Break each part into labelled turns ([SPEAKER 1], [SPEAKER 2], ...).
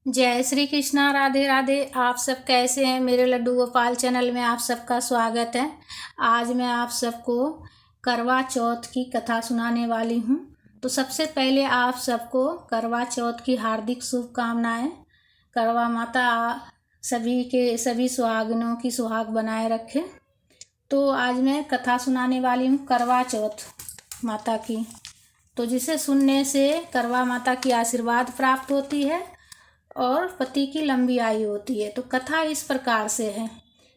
[SPEAKER 1] जय श्री कृष्णा। राधे राधे। आप सब कैसे हैं? मेरे लड्डू गोपाल चैनल में आप सबका स्वागत है। आज मैं आप सबको करवा चौथ की कथा सुनाने वाली हूँ। तो सबसे पहले आप सबको करवा चौथ की हार्दिक शुभकामनाएं। करवा माता सभी सुहागिनों की सुहाग बनाए रखे। तो आज मैं कथा सुनाने वाली हूँ करवा चौथ माता की। तो जिसे सुनने से करवा माता की आशीर्वाद प्राप्त होती है और पति की लंबी आयु होती है। तो कथा इस प्रकार से है।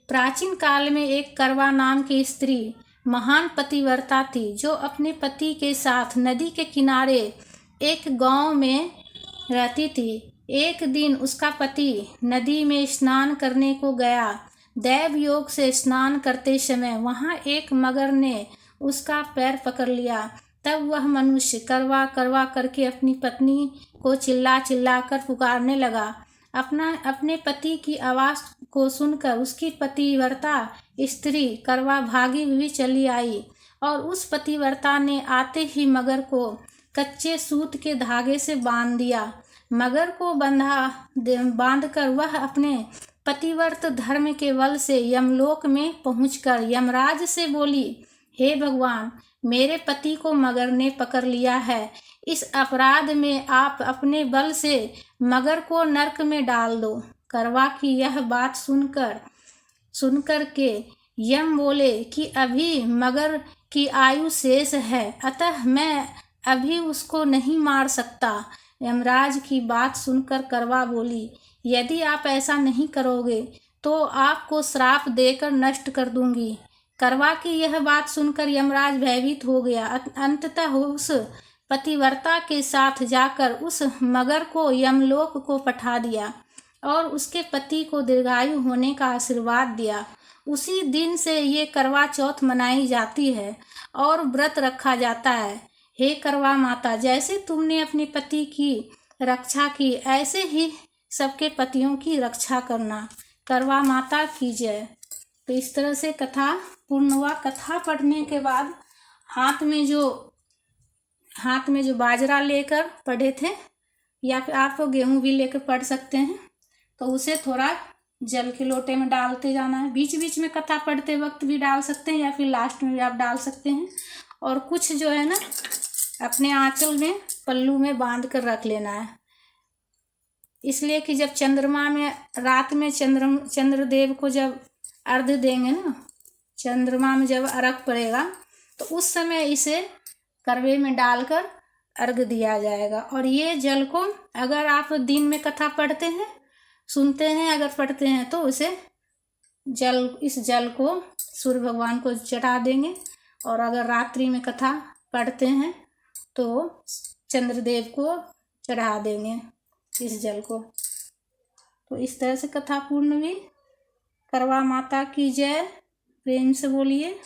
[SPEAKER 1] प्राचीन काल में एक करवा नाम की स्त्री महान पतिव्रता थी, जो अपने पति के साथ नदी के किनारे एक गांव में रहती थी। एक दिन उसका पति नदी में स्नान करने को गया। दैव योग से स्नान करते समय वहां एक मगर ने उसका पैर पकड़ लिया। तब वह मनुष्य करवा करवा करके अपनी पत्नी को चिल्ला चिल्ला कर पुकारने लगा। अपने पति की आवाज़ को सुनकर उसकी पतिव्रता स्त्री करवा भागी हुई चली आई और उस पतिव्रता ने आते ही मगर को कच्चे सूत के धागे से बांध दिया। मगर को बांधकर वह अपने पतिव्रत धर्म के बल से यमलोक में पहुंचकर यमराज से बोली, हे भगवान, मेरे पति को मगर ने पकड़ लिया है। इस अपराध में आप अपने बल से मगर को नरक में डाल दो। करवा की यह बात सुनकर के यम बोले कि अभी मगर की आयु शेष है, अतः मैं अभी उसको नहीं मार सकता। यमराज की बात सुनकर करवा बोली, यदि आप ऐसा नहीं करोगे तो आपको श्राप देकर नष्ट कर दूंगी। करवा की यह बात सुनकर यमराज भयभीत हो गया। अंततः उस पतिव्रता के साथ जाकर उस मगर को यमलोक को पठा दिया और उसके पति को दीर्घायु होने का आशीर्वाद दिया। उसी दिन से ये करवा चौथ मनाई जाती है और व्रत रखा जाता है। हे करवा माता, जैसे तुमने अपने पति की रक्षा की, ऐसे ही सबके पतियों की रक्षा करना। करवा माता की जय। तो इस तरह से कथा पूर्ण हुआ। कथा पढ़ने के बाद हाथ में जो बाजरा लेकर पढ़े थे, या फिर आप गेहूं भी लेकर पढ़ सकते हैं, तो उसे थोड़ा जल के लोटे में डालते जाना है। बीच बीच में कथा पढ़ते वक्त भी डाल सकते हैं या फिर लास्ट में भी आप डाल सकते हैं। और कुछ जो है ना, अपने आंचल में पल्लू में बांध कर रख लेना है, इसलिए कि जब चंद्रमा में रात में चंद्रदेव को जब अर्घ देंगे ना, चंद्रमा में जब अर्घ पड़ेगा तो उस समय इसे करवे में डालकर अर्घ दिया जाएगा। और ये जल को अगर आप दिन में कथा पढ़ते हैं, सुनते हैं, अगर पढ़ते हैं तो इस जल को सूर्य भगवान को चढ़ा देंगे। और अगर रात्रि में कथा पढ़ते हैं तो चंद्रदेव को चढ़ा देंगे इस जल को। तो इस तरह से कथा पूर्ण हुई। करवा माता की जय। प्रेम से बोलिए।